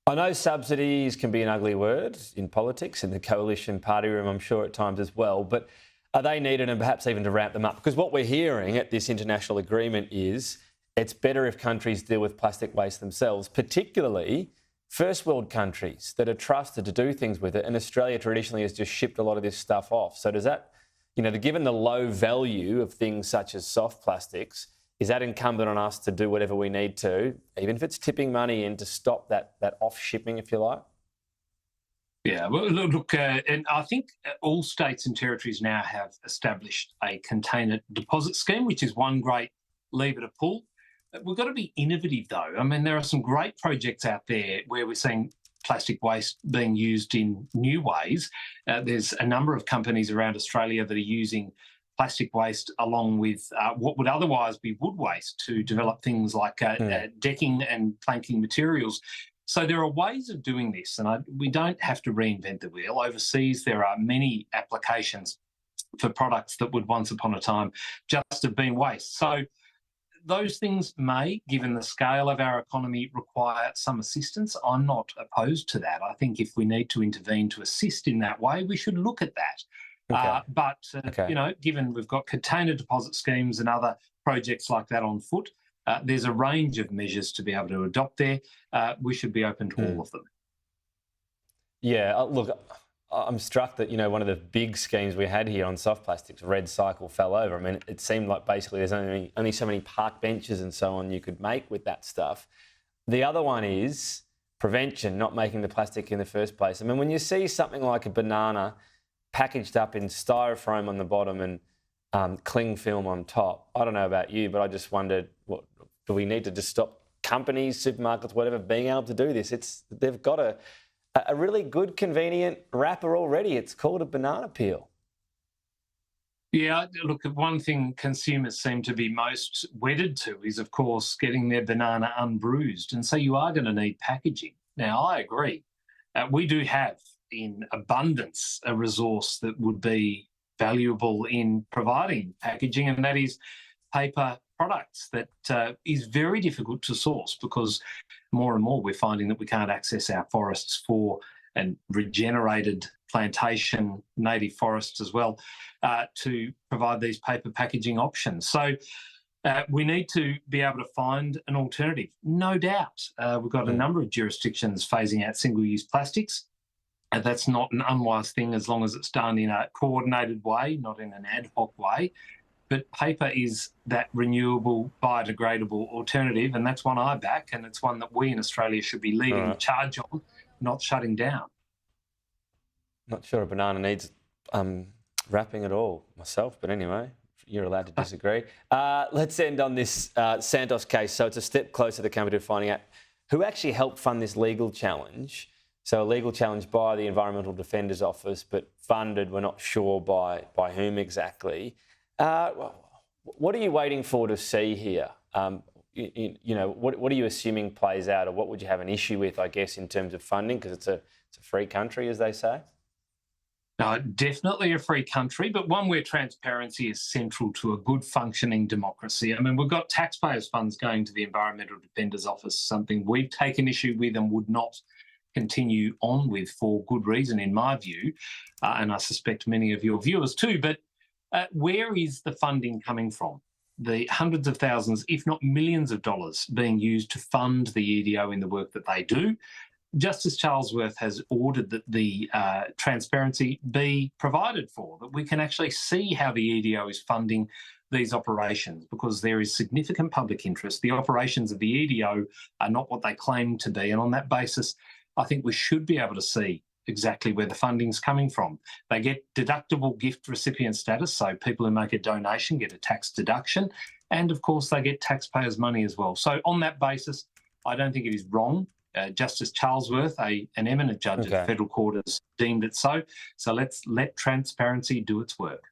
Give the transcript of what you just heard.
I know subsidies can be an ugly word in politics, in the coalition party room, I'm sure at times as well, but are they needed, and perhaps even to ramp them up? Because what we're hearing at this international agreement is it's better if countries deal with plastic waste themselves, particularly first world countries that are trusted to do things with it. And Australia traditionally has just shipped a lot of this stuff off. So does that, given the low value of things such as soft plastics, is that incumbent on us to do whatever we need to, even if it's tipping money in, to stop that off shipping, if you like? Yeah, well, look, and I think all states and territories now have established a container deposit scheme, which is one great lever to pull. We've got to be innovative, though. I mean, there are some great projects out there where we're seeing plastic waste being used in new ways. There's a number of companies around Australia that are using plastic waste along with what would otherwise be wood waste to develop things like decking and planking materials. So there are ways of doing this, and we don't have to reinvent the wheel. Overseas, there are many applications for products that would once upon a time just have been waste. So those things may, given the scale of our economy, require some assistance. I'm not opposed to that. I think if we need to intervene to assist in that way, we should look at that. Okay. Given we've got container deposit schemes and other projects like that on foot, there's a range of measures to be able to adopt there. We should be open to all of them. Yeah, look, I'm struck that, one of the big schemes we had here on soft plastics, Red Cycle, fell over. I mean, it seemed like basically there's only so many park benches and so on you could make with that stuff. The other one is prevention, not making the plastic in the first place. I mean, when you see something like a banana packaged up in styrofoam on the bottom and cling film on top, I don't know about you, but I just wondered, do we need to just stop companies, supermarkets, whatever, being able to do this? They've got a really good, convenient wrapper already. It's called a banana peel. Yeah, look, one thing consumers seem to be most wedded to is, of course, getting their banana unbruised. And so you are going to need packaging. Now, I agree. We do have in abundance a resource that would be valuable in providing packaging, and that is paper products that is very difficult to source, because more and more we're finding that we can't access our forests for and regenerated plantation native forests as well to provide these paper packaging options. So we need to be able to find an alternative. No doubt. We've got a number of jurisdictions phasing out single-use plastics. That's not an unwise thing as long as it's done in a coordinated way, not in an ad hoc way. But paper is that renewable, biodegradable alternative, and that's one I back, and it's one that we in Australia should be leading the charge on, not shutting down. Not sure a banana needs wrapping at all myself, but anyway, you're allowed to disagree. Let's end on this Santos case. So it's a step closer, the company, to finding out who actually helped fund this legal challenge. So a legal challenge by the Environmental Defender's Office, but funded, we're not sure by whom exactly. What are you waiting for to see here? What are you assuming plays out, or what would you have an issue with, I guess, in terms of funding? Because it's a free country, as they say. No, definitely a free country, but one where transparency is central to a good functioning democracy. I mean, we've got taxpayers' funds going to the Environmental Defender's Office, something we've taken issue with and would not continue on with for good reason, in my view, and I suspect many of your viewers too. But where is the funding coming from? The hundreds of thousands, if not millions of dollars being used to fund the EDO in the work that they do. Justice Charlesworth has ordered that the transparency be provided for, that we can actually see how the EDO is funding these operations, because there is significant public interest. The operations of the EDO are not what they claim to be, and on that basis, I think we should be able to see exactly where the funding's coming from. They get deductible gift recipient status, so people who make a donation get a tax deduction, and of course they get taxpayers' money as well. So on that basis, I don't think it is wrong. Justice Charlesworth, an eminent judge at the Federal Court, has deemed it so. So let's let transparency do its work.